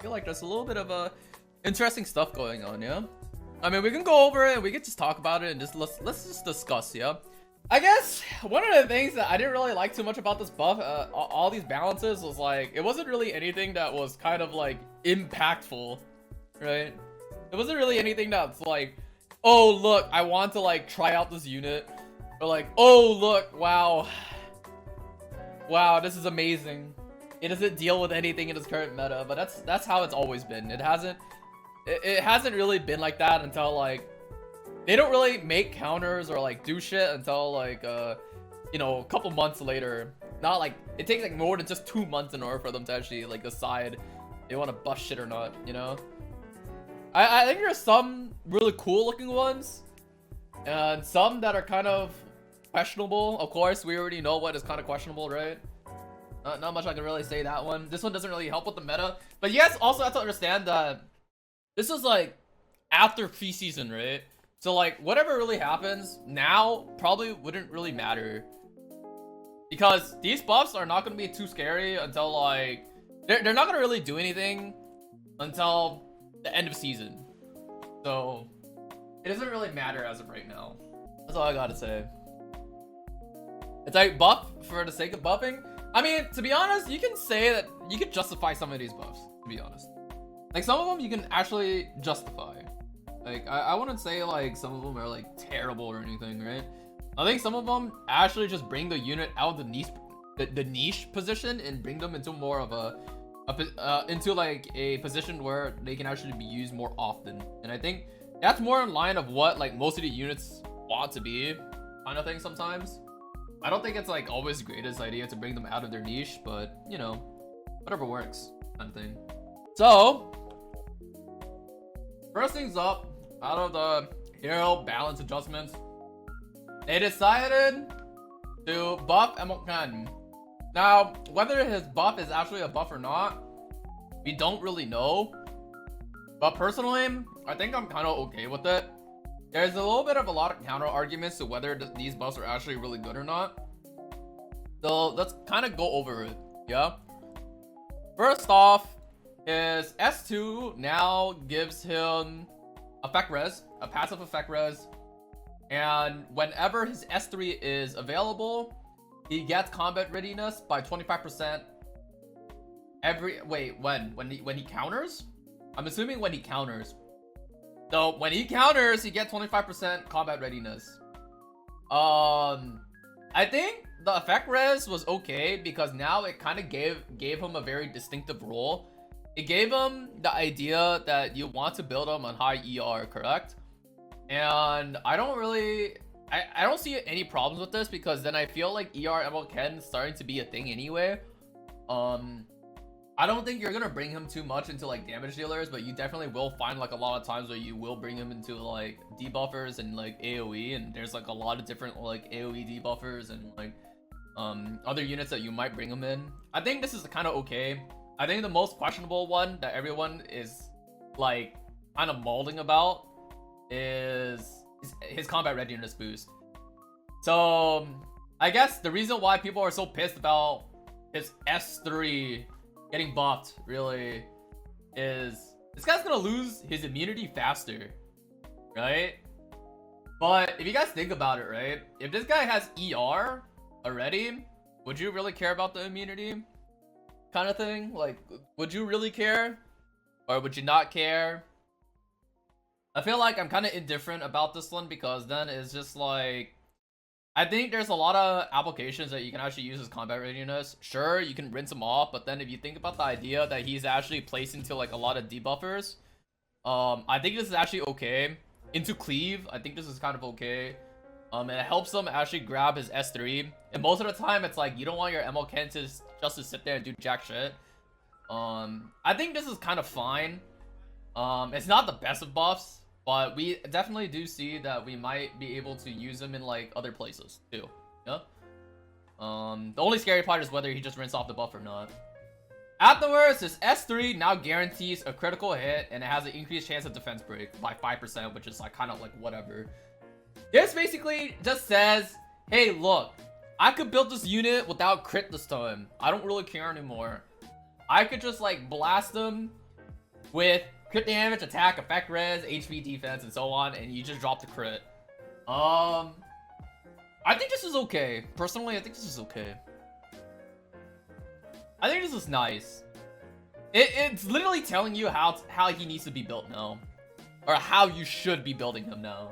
I feel like there's a little bit of interesting stuff going on, yeah? I mean, we can go over it and we can just talk about it and just let's just discuss, yeah? I guess one of the things that I didn't really like too much about this buff, all these balances, was like, it wasn't really anything that was kind of like impactful, right? It wasn't really anything that's like, oh look, I want to like try out this unit, or like, oh look, wow, this is amazing. It doesn't deal with anything in its current meta, but that's how it's always been. It hasn't really been like that until like they don't really make counters or like do shit until like you know, a couple months later. Not like it takes like more than just 2 months in order for them to actually like decide they want to bust shit or not, you know? I think there's some really cool looking ones and some that are kind of questionable. Of course, we already know what is kind of questionable, right? Not much I can really say that one. This one doesn't really help with the meta, but you guys also have to understand that this is like after preseason, right? So like whatever really happens now probably wouldn't really matter, because these buffs are not going to be too scary until like they're not going to really do anything until the end of season. So it doesn't really matter as of right now. That's all I gotta say. It's like buff for the sake of buffing. I mean, to be honest, you can say that you could justify some of these buffs, to be honest. Like some of them you can actually justify. Like I wouldn't say like some of them are like terrible or anything, right? I think some of them actually just bring the unit out of the niche position and bring them into more of into like a position where they can actually be used more often. And I think that's more in line of what like most of the units want to be, kind of thing sometimes. I don't think it's like always the greatest idea to bring them out of their niche, but you know, whatever works, kind of thing. So first things up, out of the hero balance adjustments, they decided to buff Emoken. Now, whether his buff is actually a buff or not, we don't really know. But personally, I think I'm kind of okay with it. There's a little bit of a lot of counter arguments to whether these buffs are actually really good or not. So let's kind of go over it, yeah? First off, his S2 now gives him effect res, a passive effect res. And whenever his S3 is available, he gets combat readiness by 25% when he counters? I'm assuming when he counters. So when he counters, he gets 25% combat readiness. I think the effect res was okay because now it kind of gave him a very distinctive role. It gave him the idea that you want to build him on high ER, correct? And I don't see any problems with this, because then I feel like ER Emoken is starting to be a thing anyway. I don't think you're gonna bring him too much into like damage dealers, but you definitely will find like a lot of times where you will bring him into like debuffers and like AoE, and there's like a lot of different like AoE debuffers and like other units that you might bring him in. I think this is kind of okay. I think the most questionable one that everyone is like kind of molding about is his combat readiness boost. So I guess the reason why people are so pissed about his S3 getting buffed really is this guy's gonna lose his immunity faster, right? But if you guys think about it, right, if this guy has ER already, would you really care about the immunity kind of thing? Like, would you really care, or would you not care? I feel like I'm kind of indifferent about this one, because then it's just like, I think there's a lot of applications that you can actually use as combat readiness. Sure, you can rinse him off, but then if you think about the idea that he's actually placed into like a lot of debuffers, I think this is actually okay. Into cleave, I think this is kind of okay. It helps him actually grab his S3, and most of the time it's like you don't want your Emoken to just to sit there and do jack shit. I think this is kind of fine. It's not the best of buffs, but we definitely do see that we might be able to use them in like other places too. Yeah. The only scary part is whether he just rinse off the buff or not. Afterwards, his S3 now guarantees a critical hit, and it has an increased chance of defense break by 5%, which is like kind of like whatever. This basically just says, hey, look, I could build this unit without crit this time. I don't really care anymore. I could just like blast them with crit damage, attack, effect res, HP, defense, and so on, and you just drop the crit. I think this is okay. Personally, I think this is okay. I think this is nice. It's literally telling you how he needs to be built now. Or how you should be building him now.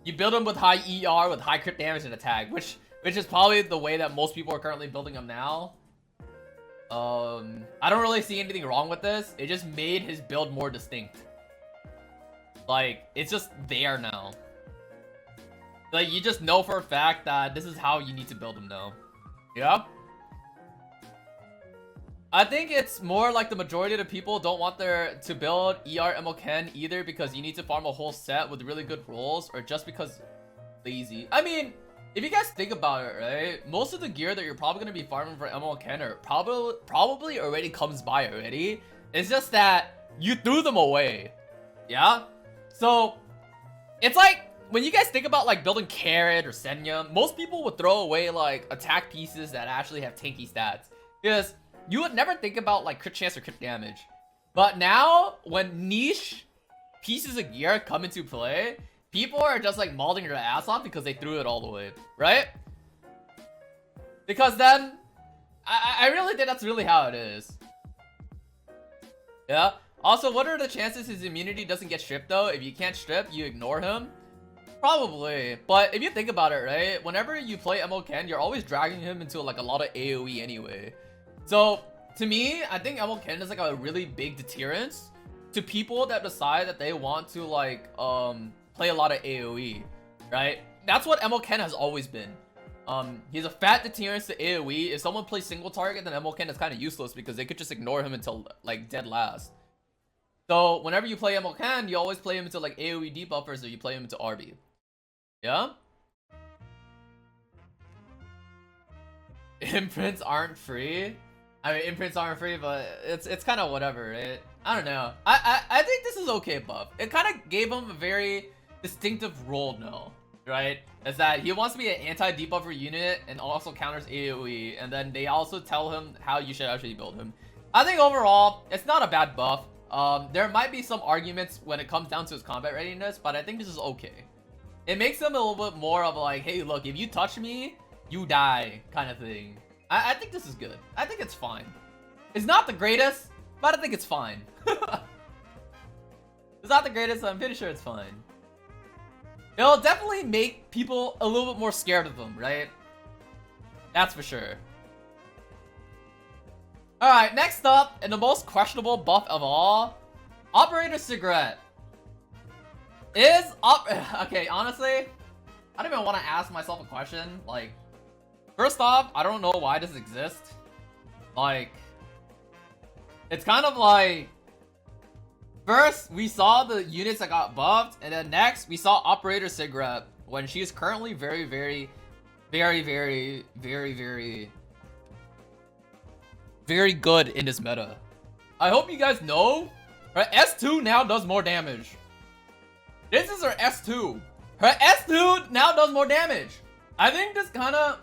You build him with high ER, with high crit damage and attack, which is probably the way that most people are currently building him now. I don't really see anything wrong with this. It just made his build more distinct. Like, it's just there now. Like, you just know for a fact that this is how you need to build him now. Yeah? I think it's more like the majority of the people don't want to build ER Ken either because you need to farm a whole set with really good rolls, or just because lazy. I mean, if you guys think about it, right? Most of the gear that you're probably going to be farming for Ken are probably already comes by already. It's just that you threw them away. Yeah? So, it's like, when you guys think about like building Carrot or Senya, most people would throw away like attack pieces that actually have tanky stats. Because you would never think about like crit chance or crit damage. But now, when niche pieces of gear come into play, people are just like mauling their ass off because they threw it all away, right? Because then, I really think that's really how it is. Yeah? Also, what are the chances his immunity doesn't get stripped though? If you can't strip, you ignore him? Probably. But if you think about it, right? Whenever you play Ken, you're always dragging him into like a lot of AoE anyway. So, to me, I think Ken is like a really big deterrence to people that decide that they want to like play a lot of AoE, right? That's what Ken has always been. He's a fat deterrence to AoE. If someone plays single target, then Ken is kind of useless because they could just ignore him until like dead last. So whenever you play Ken, you always play him into like AoE debuffers, or you play him into RB. Yeah? Imprints aren't free. I mean, imprints aren't free, but it's kind of whatever, right? I don't know. I think this is okay buff. It kind of gave him a very distinctive role now, right? Is that he wants to be an anti-debuffer unit and also counters AoE, and then they also tell him how you should actually build him. I think overall, it's not a bad buff. There might be some arguments when it comes down to his combat readiness, but I think this is okay. It makes him a little bit more of like, hey, look, if you touch me, you die kind of thing. I think this is good. I think it's fine. It's not the greatest, but I think it's fine. It's not the greatest, I'm pretty sure it's fine. It'll definitely make people a little bit more scared of him, right? That's for sure. Alright, next up, and the most questionable buff of all, Operator Sigret. Okay, honestly, I don't even want to ask myself a question. Like, first off, I don't know why this exists. Like, it's kind of like, first, we saw the units that got buffed, and then next, we saw Operator Sigret when she is currently very good in this meta. I hope you guys know, her S2 now does more damage. This is her S2. Her S2 now does more damage. I think this kind of,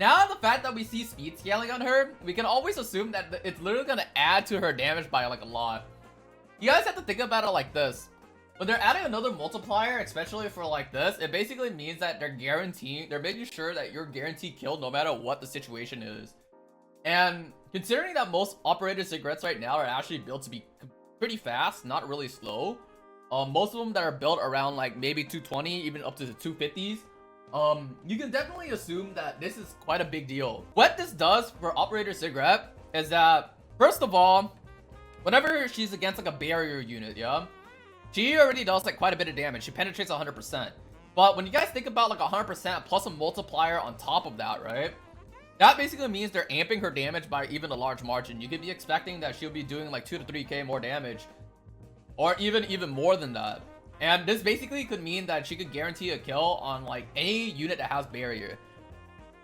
now the fact that we see speed scaling on her, we can always assume that it's literally going to add to her damage by like a lot. You guys have to think about it like this. When they're adding another multiplier, especially for like this, it basically means that they're making sure that you're guaranteed killed no matter what the situation is. And considering that most Operator Sigrets right now are actually built to be pretty fast, not really slow. Most of them that are built around like maybe 220, even up to the 250s. You can definitely assume that this is quite a big deal. What this does for Operator Sigret is that, first of all, whenever she's against like a barrier unit, yeah, she already does like quite a bit of damage. She penetrates 100%. But when you guys think about like 100% plus a multiplier on top of that, right? That basically means they're amping her damage by even a large margin. You could be expecting that she'll be doing like 2 to 3k more damage, or even more than that. And this basically could mean that she could guarantee a kill on like any unit that has barrier.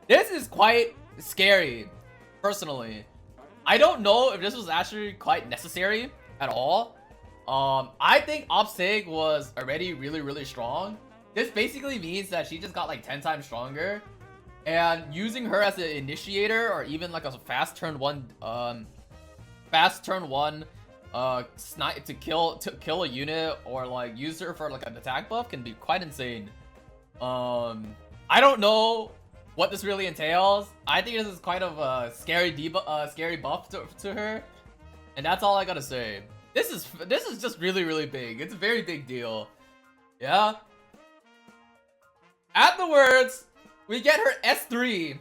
This is quite scary, personally. I don't know if this was actually quite necessary at all. I think OpSig was already really strong. This basically means that she just got like 10 times stronger. And using her as an initiator, or even like a fast turn one snipe to kill a unit or like use her for like an attack buff can be quite insane. I don't know what this really entails. I think this is quite of a scary buff to her, and that's all I gotta say. This is just really big. It's a very big deal. Yeah. Afterwards, we get her S3,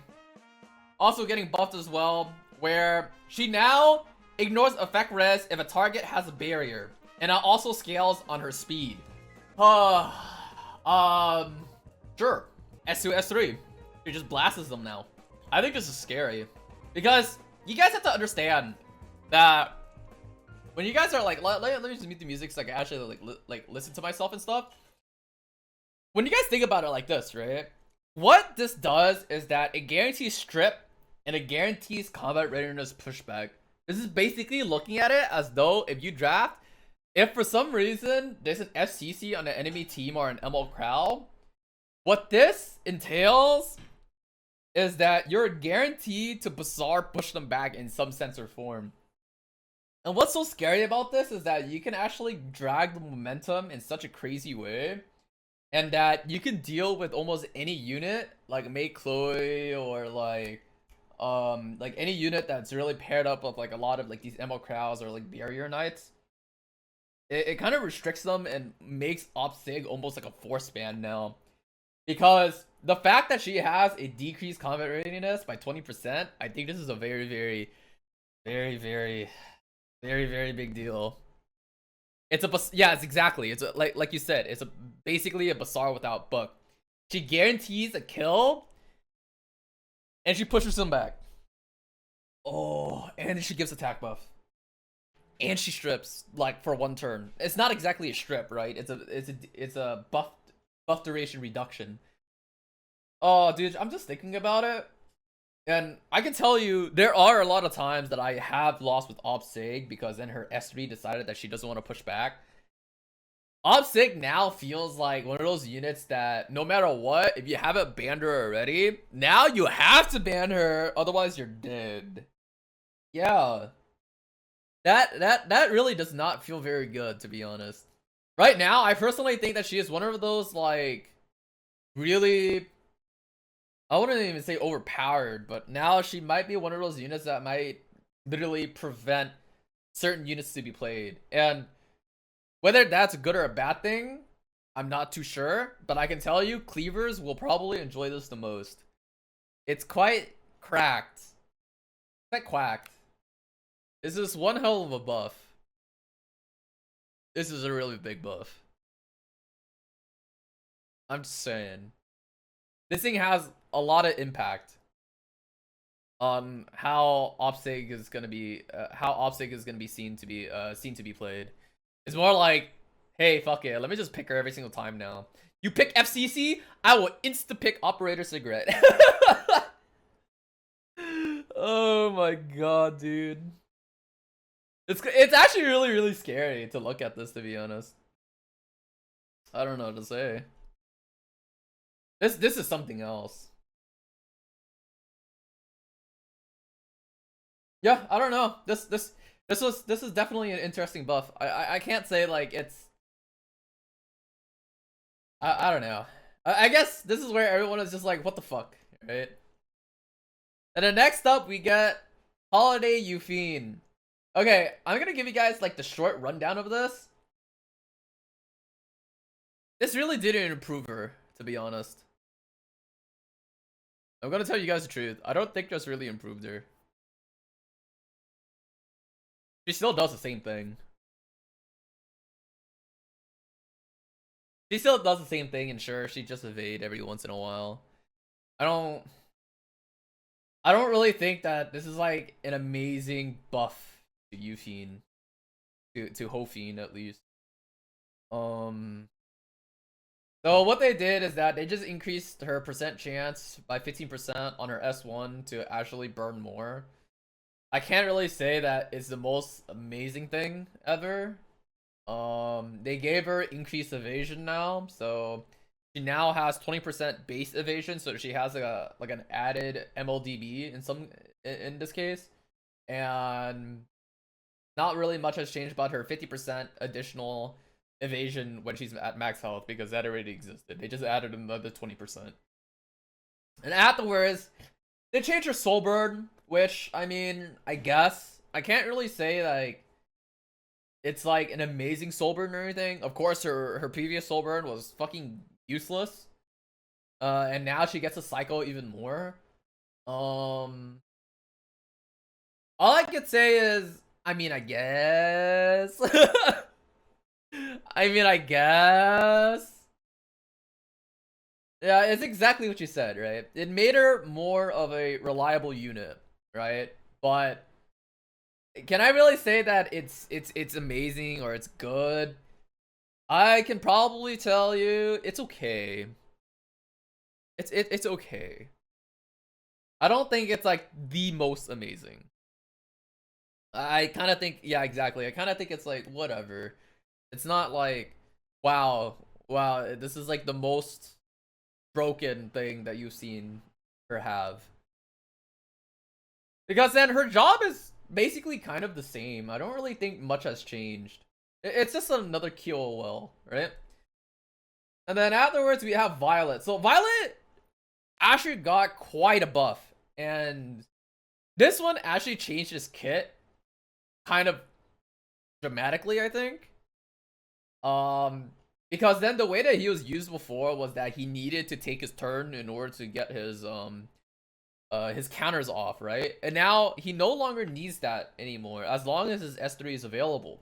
also getting buffed as well, where she now ignores effect res if a target has a barrier, and it also scales on her speed. Sure. S2, S3. She just blasts them now. I think this is scary because you guys have to understand that when you guys are like, let me just mute the music so I can actually like listen to myself and stuff. When you guys think about it like this, right? What this does is that it guarantees strip and it guarantees combat readiness pushback. This is basically looking at it as though if you draft, if for some reason there's an FCC on an enemy team or an ML crowd, what this entails is that you're guaranteed to Bazaar push them back in some sense or form. And what's so scary about this is that you can actually drag the momentum in such a crazy way, and that you can deal with almost any unit, like Mei Chloe or like any unit that's really paired up with like a lot of like these ML crowds or like barrier knights. It kind of restricts them and makes Sig almost like a force ban now. Because the fact that she has a decreased combat readiness by 20%, I think this is a very big deal. It's it's exactly. It's like you said, it's basically a Bazaar without book. She guarantees a kill, and she pushes them back. Oh, and she gives attack buff, and she strips like for one turn. It's not exactly a strip, right? It's a buff duration reduction. Oh, dude, I'm just thinking about it. And I can tell you, there are a lot of times that I have lost with Sig because then her S3 decided that she doesn't want to push back. Sig now feels like one of those units that no matter what, if you haven't banned her already, now you have to ban her, otherwise you're dead. Yeah. That really does not feel very good, to be honest. Right now, I personally think that she is one of those, like, really... I wouldn't even say overpowered, but now she might be one of those units that might literally prevent certain units to be played. And whether that's a good or a bad thing, I'm not too sure, but I can tell you cleavers will probably enjoy this the most. It's quite cracked. Quite quacked. This is one hell of a buff. This is a really big buff. I'm just saying. This thing has a lot of impact on how Sig is gonna be seen to be played. It's more like, hey, fuck it, let me just pick her every single time now. You pick FCC, I will insta pick Operator Sigret. Oh my god, dude. It's actually really scary to look at this, to be honest. I don't know what to say. This is something else. Yeah, I don't know. This is definitely an interesting buff. I can't say like it's. I don't know. I guess this is where everyone is just like, what the fuck, right? And then next up we get Holiday Yufine. Okay, I'm gonna give you guys like the short rundown of this. This really didn't improve her, to be honest. I'm gonna tell you guys the truth. I don't think this really improved her. She still does the same thing. She still does the same thing, and sure, she just evade every once in a while. I don't really think that this is like an amazing buff to Yufine. To Hofine at least. So what they did is that they just increased her percent chance by 15% on her S1 to actually burn more. I can't really say that it's the most amazing thing ever. They gave her increased evasion now, so she now has 20% base evasion, so she has like an added MLDB in this case. And Not really much has changed about her 50% additional evasion when she's at max health, because that already existed. They just added another 20%. And afterwards, they changed her soul burn, which, I mean, I guess I can't really say like it's like an amazing soul burn or anything. Of course, her previous soul burn was fucking useless. And now she gets to cycle even more. All I could say is, I mean, I guess. I mean, I guess. Yeah, it's exactly what you said, right? It made her more of a reliable unit, right? But can I really say that it's amazing or it's good? I can probably tell you it's okay. It's okay. I don't think it's like the most amazing. I kind of think, yeah, exactly. I kind of think it's like whatever. It's not like, wow, wow, this is like the most broken thing that you've seen her have. Because then her job is basically kind of the same. I don't really think much has changed. It's just another kill well, right? And then afterwards we have Violet. So Violet actually got quite a buff. And this one actually changed his kit kind of dramatically, I think. Because then the way that he was used before was that he needed to take his turn in order to get his counters off, right? And now he no longer needs that anymore as long as his S3 is available.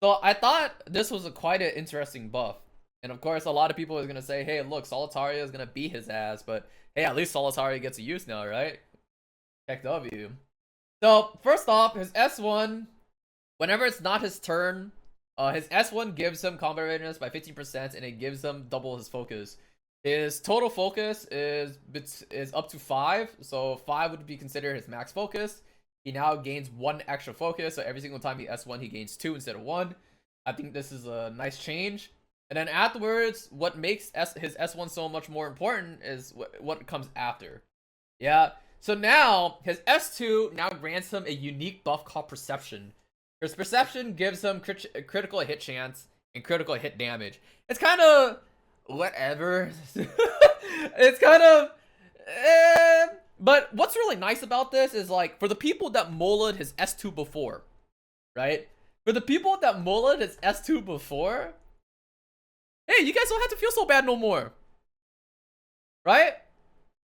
So I thought this was quite an interesting buff. And of course, a lot of people are gonna say, "Hey, look, Solitaria is gonna beat his ass," but hey, at least Solitaria gets a use now, right? Check W. So first off, his S1, whenever it's not his turn, his S1 gives him combat readiness by 15%, and it gives him double his focus. His total focus is up to 5, so 5 would be considered his max focus. He now gains 1 extra focus, so every single time he S1, he gains 2 instead of 1. I think this is a nice change. And then afterwards, what makes his S1 so much more important is what comes after. Yeah, so now his S2 now grants him a unique buff called Perception. His Perception gives him critical hit chance and critical hit damage. It's kind of whatever. It's kind of but what's really nice about this is, like, for the people that molled his S2 before, right? For the people that molled his S2 before, hey, you guys don't have to feel so bad no more, right?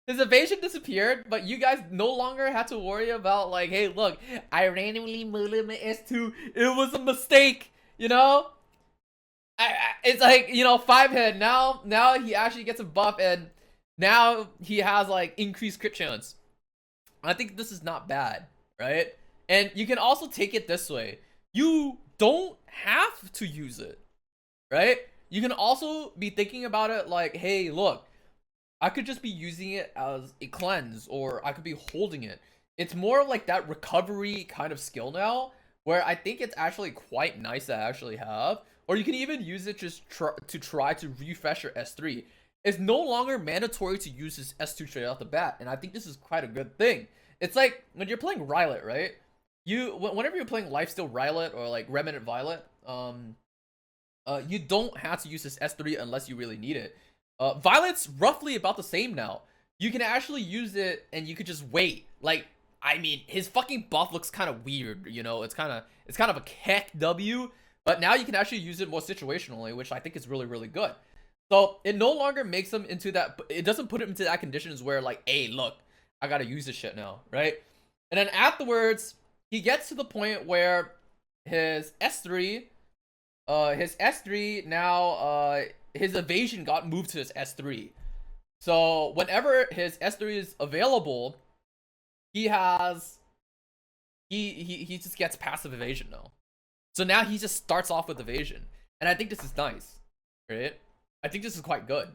His evasion disappeared, but you guys no longer have to worry about, like, hey, look, I randomly molled my S2. It was a mistake, you know? It's like, you know, 5 hit. Now he actually gets a buff, and now he has, like, increased crit chance. I think this is not bad, right? And you can also take it this way. You don't have to use it, right? You can also be thinking about it like, hey, look, I could just be using it as a cleanse, or I could be holding it. It's more like that recovery kind of skill now, where I think it's actually quite nice to actually have. Or you can even use it just to try to refresh your S3. It's no longer mandatory to use this S2 straight off the bat, and I think this is quite a good thing. It's like when you're playing Rylet, right? Whenever you're playing Lifesteal Rylet or like Remnant Violet, you don't have to use this S3 unless you really need it. Violet's roughly about the same now. You can actually use it and you could just wait. Like, I mean, his fucking buff looks kind of weird, you know? It's kind of a keck W, but now you can actually use it more situationally, which I think is really, really good. So it no longer makes him into that, it doesn't put him into that conditions where, like, hey, look, I gotta use this shit now, right? And then afterwards, he gets to the point where his S3 now, his evasion got moved to his S3. So whenever his S3 is available, he just gets passive evasion now. So now he just starts off with evasion. And I think this is nice, right? I think this is quite good.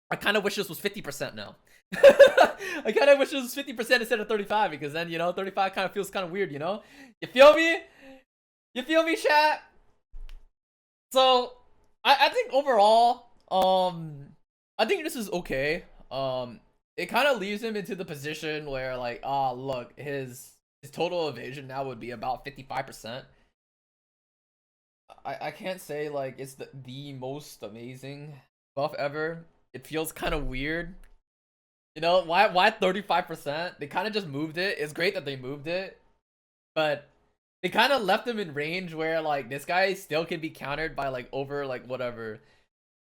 I kind of wish this was 50% now. I kind of wish this was 50% instead of 35, because then, you know, 35 kind of feels kind of weird, you know? You feel me? You feel me, chat? So, I think overall, I think this is okay. It kind of leaves him into the position where, like, look, his his total evasion now would be about 55%. I can't say like it's the most amazing buff ever. It feels kind of weird. You know, why 35%? They kind of just moved it. It's great that they moved it, but they kind of left him in range where like this guy still can be countered by like over like whatever.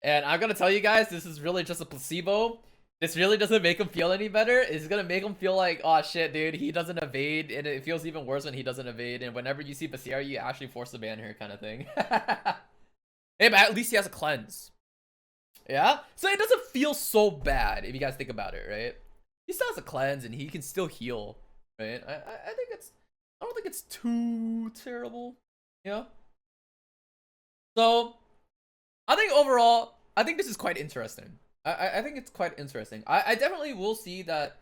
And I'm gonna tell you guys, this is really just a placebo. This really doesn't make him feel any better. It's gonna make him feel like, oh shit, dude, he doesn't evade, and it feels even worse when he doesn't evade. And whenever you see Basira, you actually force the ban here, kind of thing. Hey, but at least he has a cleanse. Yeah, so it doesn't feel so bad if you guys think about it, right? He still has a cleanse, and he can still heal, right? I think it's, I don't think it's too terrible, yeah. So I think overall, I think this is quite interesting. I think it's quite interesting. I definitely will see that.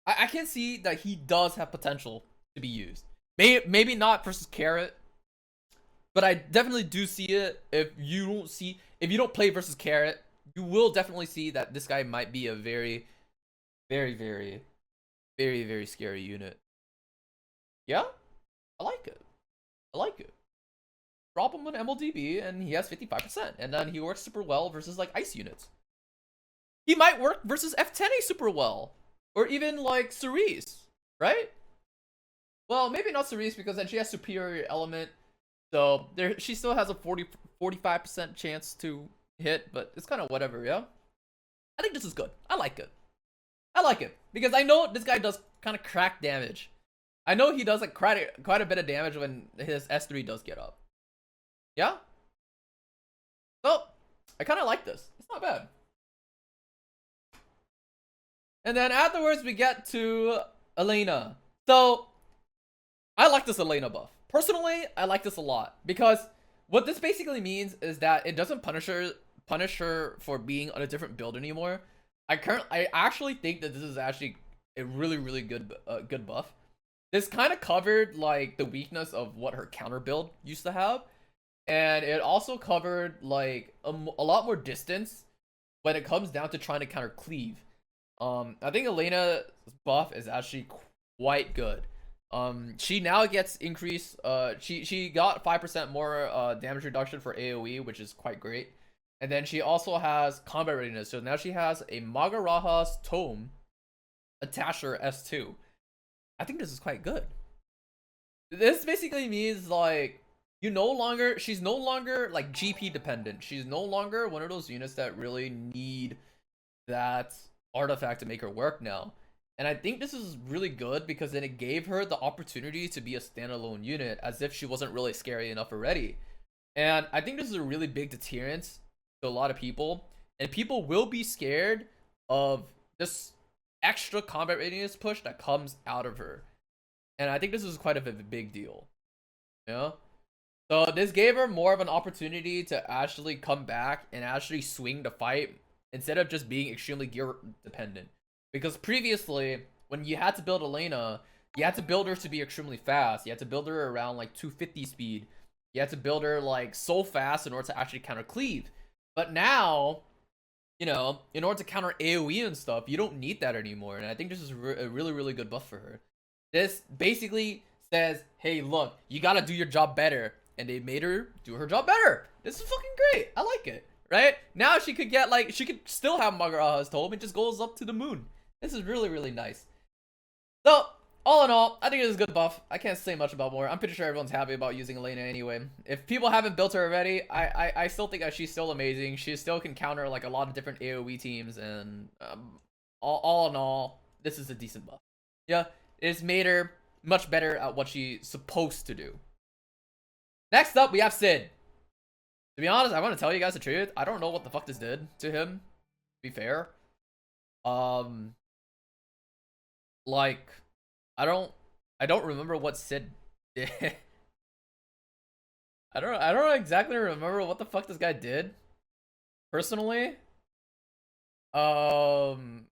I can see that he does have potential to be used. Maybe not versus Carrot, but I definitely do see it. If you don't play versus Carrot, you will definitely see that this guy might be a very, very, very, very, very scary unit. Yeah, I like it. I like it. Drop him on MLDB and he has 55%, and then he works super well versus like ice units. He might work versus F10A super well, or even like Cerise, right? Well, maybe not Cerise because then she has superior element, so there she still has a 45% chance to hit, but it's kind of whatever, yeah. I think this is good. I like it. I like it because I know this guy does kind of crack damage. I know he does like quite a bit of damage when his S3 does get up. Yeah. So I kind of like this. It's not bad. And then afterwards we get to Elena. So I like this Elena buff. Personally, I like this a lot because what this basically means is that it doesn't punish her for being on a different build anymore. I actually think that this is actually a really good good buff. This kind of covered like the weakness of what her counter build used to have, and it also covered like a lot more distance when it comes down to trying to counter cleave. I think Elena's buff is actually quite good. She now gets increased. She got 5% more damage reduction for AoE, which is quite great. And then she also has combat readiness. So now she has a Magaraha's Tome attached to her S2. I think this is quite good. This basically means like she's no longer like GP dependent. She's no longer one of those units that really need that artifact to make her work now. And I think this is really good because then it gave her the opportunity to be a standalone unit as if she wasn't really scary enough already. And I think this is a really big deterrent to a lot of people. And people will be scared of this extra combat readiness push that comes out of her. And I think this is quite a big deal. Yeah. So this gave her more of an opportunity to actually come back and actually swing the fight instead of just being extremely gear dependent. Because previously, when you had to build Elena, you had to build her to be extremely fast. You had to build her around like 250 speed. You had to build her like so fast in order to actually counter cleave. But now, you know, in order to counter AoE and stuff, you don't need that anymore. And I think this is a really good buff for her. This basically says, hey, look, you gotta do your job better. And they made her do her job better. This is fucking great. I like it. Right? Now she could get like, she could still have Magaraha's Tome. It just goes up to the moon. This is really nice. So, all in all, I think it is a good buff. I can't say much about more. I'm pretty sure everyone's happy about using Elena anyway. If people haven't built her already, I still think that she's still amazing. She still can counter like a lot of different AoE teams, and all in all, this is a decent buff. Yeah, it's made her much better at what she's supposed to do. Next up, we have Sid. To be honest, I want to tell you guys the truth. I don't know what the fuck this did to him, to be fair. Like, I don't remember what Sid did. I don't exactly remember what the fuck this guy did. Personally. I'm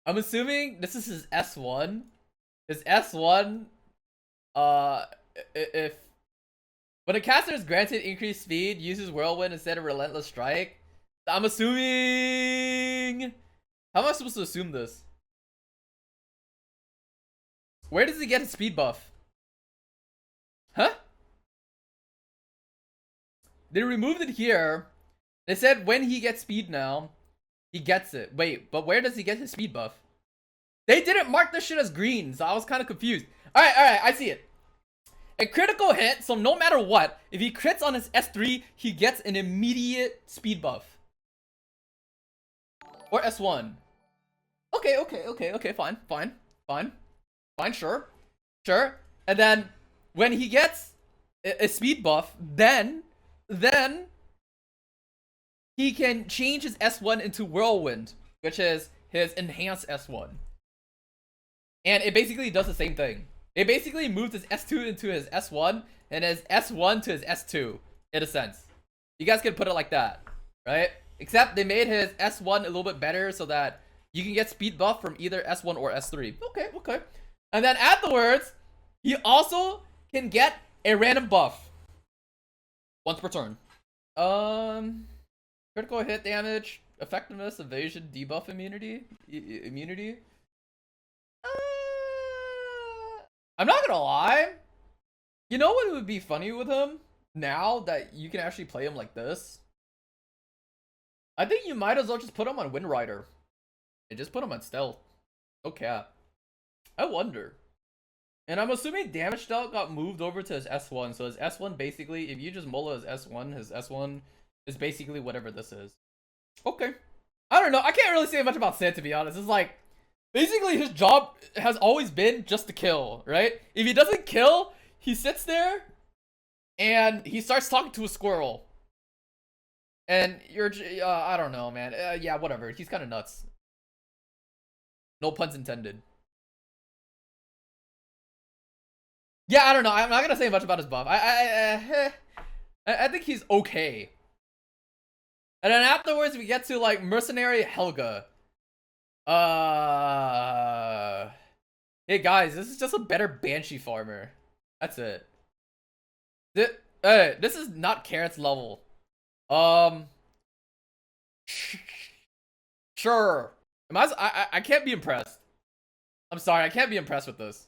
assuming this is his S1. His S1, if when a caster is granted increased speed, uses Whirlwind instead of Relentless Strike. I'm assuming. How am I supposed to assume this? Where does he get his speed buff? Huh? They removed it here. They said when he gets speed now, he gets it. Wait, but where does he get his speed buff? They didn't mark this shit as green, so I was kind of confused. Alright, I see it. A critical hit, so no matter what, if he crits on his S3, he gets an immediate speed buff. Or S1. Okay, fine, sure. And then, when he gets a speed buff, then he can change his S1 into Whirlwind, which is his enhanced S1. And it basically does the same thing. It basically moves his S2 into his S1, and his S1 to his S2, in a sense. You guys can put it like that, right? Except they made his S1 a little bit better so that you can get speed buff from either S1 or S3. Okay. And then afterwards, he also can get a random buff. Once per turn. Critical hit damage, effectiveness, evasion, debuff immunity. Immunity. I'm not gonna lie. You know what would be funny with him? Now that you can actually play him like this? I think you might as well just put him on Wind Rider. And just put him on Stealth. No cap. I wonder. And I'm assuming Damage Stealth got moved over to his S1. So his S1 basically, if you just mola his S1 is basically whatever this is. Okay. I don't know. I can't really say much about Sid, to be honest. It's like, basically his job has always been just to kill, right? If he doesn't kill, he sits there and he starts talking to a squirrel. And you're, I don't know, man. Yeah, whatever. He's kind of nuts. No puns intended. Yeah, I don't know. I'm not gonna say much about his buff. I think he's okay. And then afterwards, we get to like Mercenary Helga. Hey guys, this is just a better Banshee farmer. That's it. This is not Carrot's level. Sure. I can't be impressed. I'm sorry, I can't be impressed with this.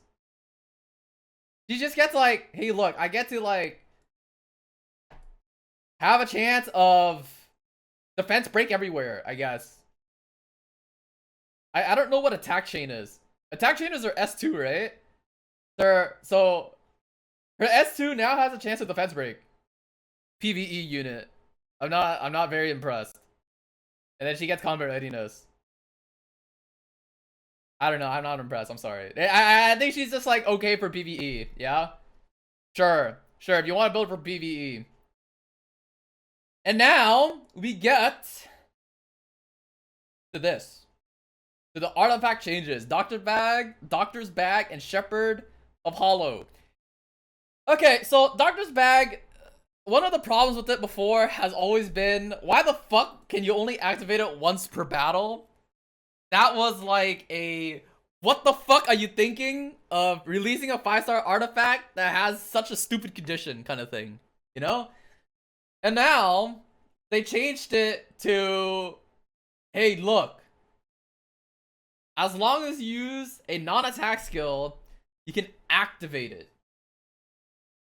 She just gets like, hey look, I get to like have a chance of defense break everywhere, I guess. I don't know what attack chain is. Attack chain is her S2, right? So her S2 now has a chance of defense break. PvE unit. I'm not very impressed. And then she gets combat readiness. I don't know. I'm not impressed. I'm sorry. I think she's just like okay for PvE. Yeah. Sure. If you want to build for PvE. And now we get to this. To the artifact changes. Doctor's Bag, and Shepherd of Hollow. Okay, so Doctor's Bag. One of the problems with it before has always been, why the fuck can you only activate it once per battle? That was like a, what the fuck are you thinking of releasing a 5-star artifact that has such a stupid condition kind of thing, you know? And now they changed it to, hey look, as long as you use a non-attack skill, you can activate it.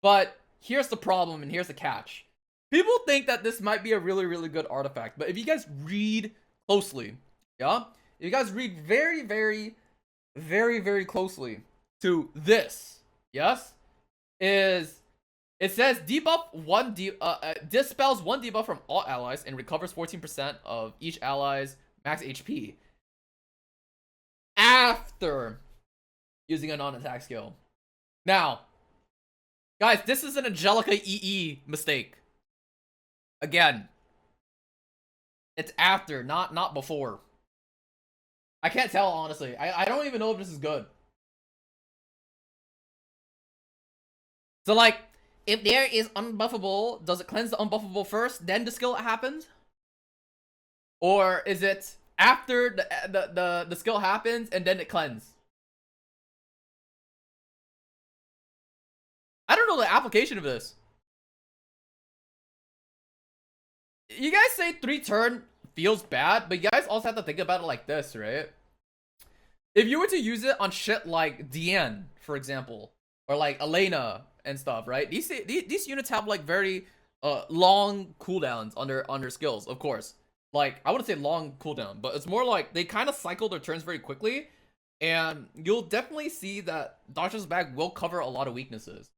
But here's the problem and here's the catch. People think that this might be a really, really good artifact, but if you guys read closely, yeah? If you guys read very, very, very, very closely to this, yes? It says debuff dispels one debuff from all allies and recovers 14% of each ally's max HP. After using a non-attack skill. Now, guys, this is an Angelica EE mistake. Again, it's after, not before. I can't tell, honestly. I don't even know if this is good. So, like, if there is unbuffable, does it cleanse the unbuffable first, then the skill happens? Or is it after the skill happens and then it cleanses? I don't know the application of this. You guys say 3 turn feels bad, but you guys also have to think about it like this, right? If you were to use it on shit like Diane, for example, or like Elena and stuff, right? These units have like very long cooldowns on their skills, of course. Like, I wouldn't say long cooldown, but it's more like they kind of cycle their turns very quickly, and you'll definitely see that Doctor's Bag will cover a lot of weaknesses.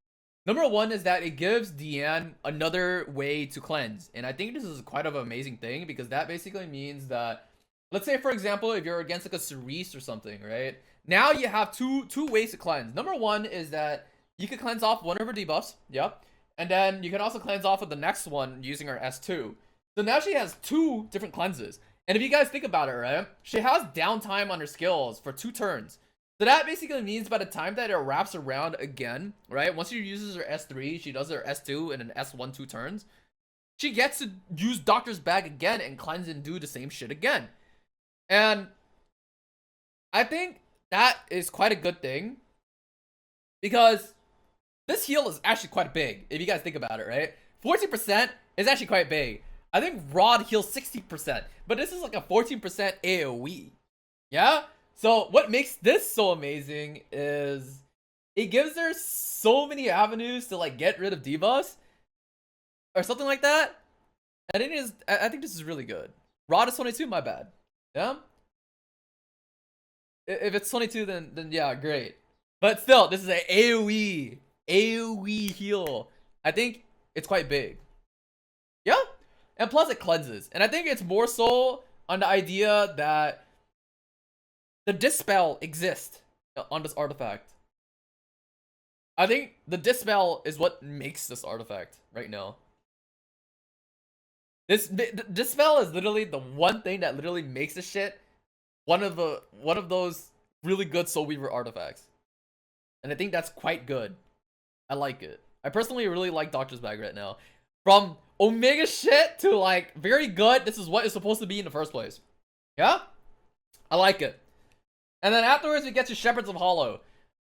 Number one is that it gives Deanne another way to cleanse, and I think this is quite of an amazing thing, because that basically means that, let's say for example, if you're against like a Cerise or something, right? Now you have two ways to cleanse. Number one is that you can cleanse off one of her debuffs, yep, and then you can also cleanse off of the next one using her S2. So now she has two different cleanses. And if you guys think about it, right, she has downtime on her skills for 2 turns. So that basically means by the time that it wraps around again, right, once she uses her S3, she does her S2 and an S1 2 turns, she gets to use Doctor's Bag again and cleanse and do the same shit again. And I think that is quite a good thing, because this heal is actually quite big, if you guys think about it, right? 14% is actually quite big. I think Rod heals 60%, but this is like a 14% AoE. Yeah? So what makes this so amazing is it gives her so many avenues to like get rid of debuffs or something like that. And I think this is really good. Rod is 22, my bad. Yeah? If it's 22, then yeah, great. But still, this is an AoE heal. I think it's quite big. Yeah? And plus it cleanses. And I think it's more so on the idea that the Dispel exists on this artifact. I think the Dispel is what makes this artifact right now. Dispel is literally the one thing that literally makes this shit one of those really good Soul Weaver artifacts. And I think that's quite good. I like it. I personally really like Doctor's Bag right now. From Omega shit to like very good, this is what it's supposed to be in the first place. Yeah? I like it. And then afterwards we get to Shepherds of Hollow.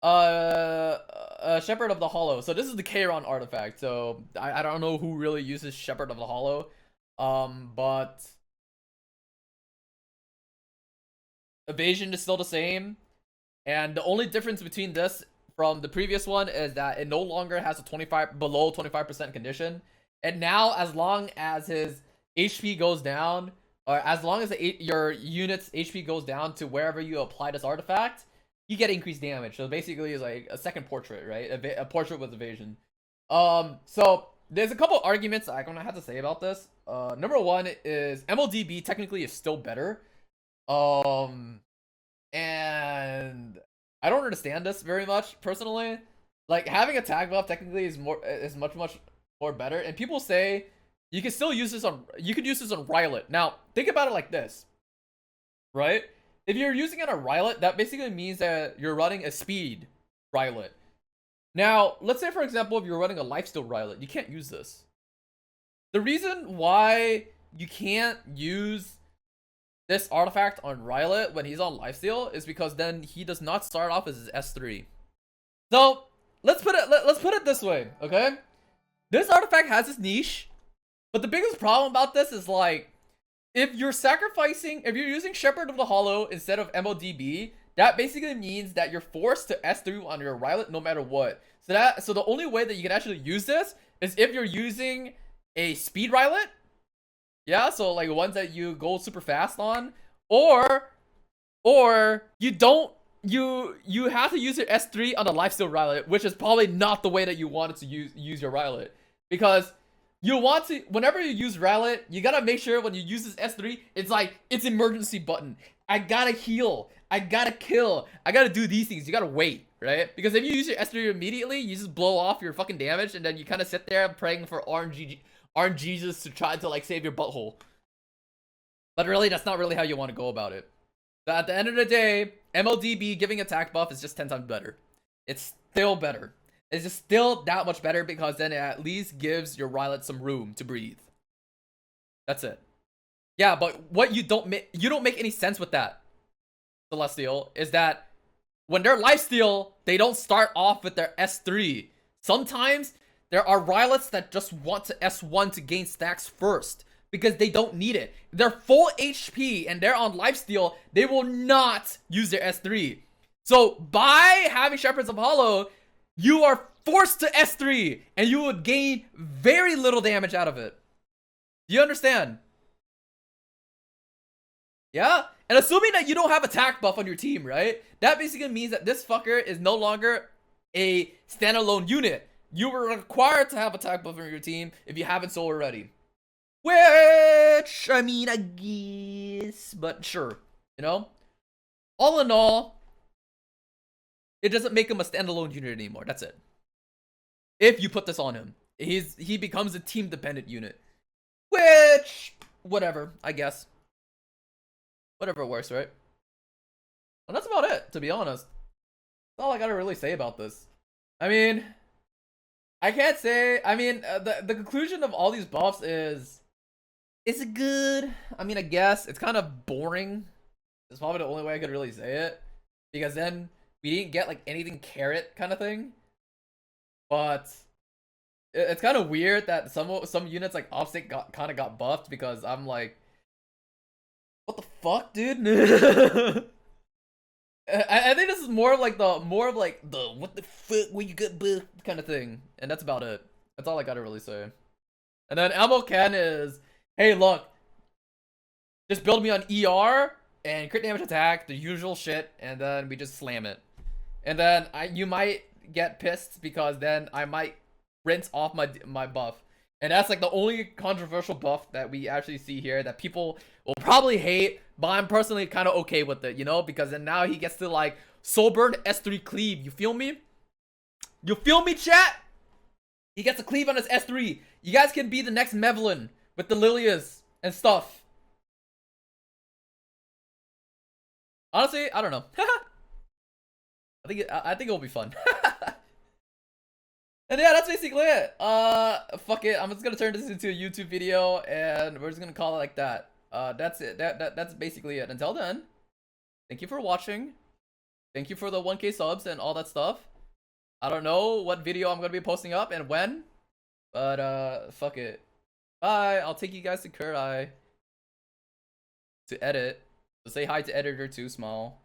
Shepherd of the Hollow. So this is the Kairon artifact. So I don't know who really uses Shepherd of the Hollow. But evasion is still the same. And the only difference between this from the previous one is that it no longer has a below 25% condition. And now, as long as his HP goes down, or as long as your unit's HP goes down to wherever you apply this artifact, you get increased damage. So basically, it's like a second portrait, right? A portrait with evasion. So there's a couple arguments I'm gonna have to say about this. Number one is MLDB technically is still better. And I don't understand this very much personally. Like, having a tag buff technically is much more better. And people say you can still use this on Rylot. Now, think about it like this, right? If you're using it on Rylot, that basically means that you're running a speed Rylot. Now, let's say for example, if you're running a lifesteal Rylot, you can't use this. The reason why you can't use this artifact on Rylot when he's on lifesteal is because then he does not start off as his S3. So let's put it this way, okay? This artifact has its niche, but the biggest problem about this is like, if you're using Shepherd of the Hollow instead of MODB, that basically means that you're forced to S3 on your Rylot no matter what. So the only way that you can actually use this is if you're using a speed Rylot. Yeah, so like ones that you go super fast on, or you have to use your S3 on a lifesteal Rylot, which is probably not the way that you wanted to use your Rylot, because you want to, whenever you use Rylot, you gotta make sure when you use this S3, it's like, it's emergency button. I gotta heal, I gotta kill, I gotta do these things. You gotta wait, right? Because if you use your S3 immediately, you just blow off your fucking damage, and then you kind of sit there praying for RNGesus to try to like save your butthole. But really, that's not really how you want to go about it. But at the end of the day, MLDB giving attack buff is just 10 times better. It's still better. It's just still that much better, because then it at least gives your Rylot some room to breathe. That's it. Yeah, but what you don't make any sense with that, Celestial, is that when they're lifesteal, they don't start off with their S3. Sometimes there are Rylots that just want to S1 to gain stacks first, because they don't need it. They're full HP and they're on lifesteal, they will not use their S3. So by having Shepherd's Apollo, you are forced to S3, and you would gain very little damage out of it. Do you understand? Yeah? And assuming that you don't have attack buff on your team, right? That basically means that this fucker is no longer a standalone unit. You were required to have attack buff on your team if you haven't so already. Which, I mean, I guess, but sure, you know? All in all, it doesn't make him a standalone unit anymore. That's it. If you put this on him, he becomes a team-dependent unit. Which, whatever, I guess. Whatever works, right? And that's about it, to be honest. That's all I gotta really say about this. I mean, I can't say. I mean, the conclusion of all these buffs is it good? I mean, I guess it's kind of boring. It's probably the only way I could really say it, because then we didn't get like anything carrot kind of thing. But it's kind of weird that some units like Obstacle kind of got buffed, because I'm like, what the fuck, dude? I think this is more of like the what the fuck when you get buffed kind of thing, and that's about it. That's all I gotta really say. And then Ammo Ken is, hey, look, just build me on ER and crit damage attack, the usual shit, and then we just slam it. And then you might get pissed because then I might rinse off my buff. And that's like the only controversial buff that we actually see here that people will probably hate, but I'm personally kind of okay with it, you know, because then now he gets to like soul burn S3 cleave. You feel me? You feel me, chat? He gets to cleave on his S3. You guys can be the next Mevlin with the Lilias and stuff. Honestly, I don't know. I think it'll be fun. And yeah, that's basically it. Fuck it. I'm just gonna turn this into a YouTube video, and we're just gonna call it like that. That's it. That's basically it. Until then, thank you for watching. Thank you for the 1K subs and all that stuff. I don't know what video I'm gonna be posting up and when, but fuck it. Bye. I'll take you guys to Kurai to edit. So say hi to editor too, small.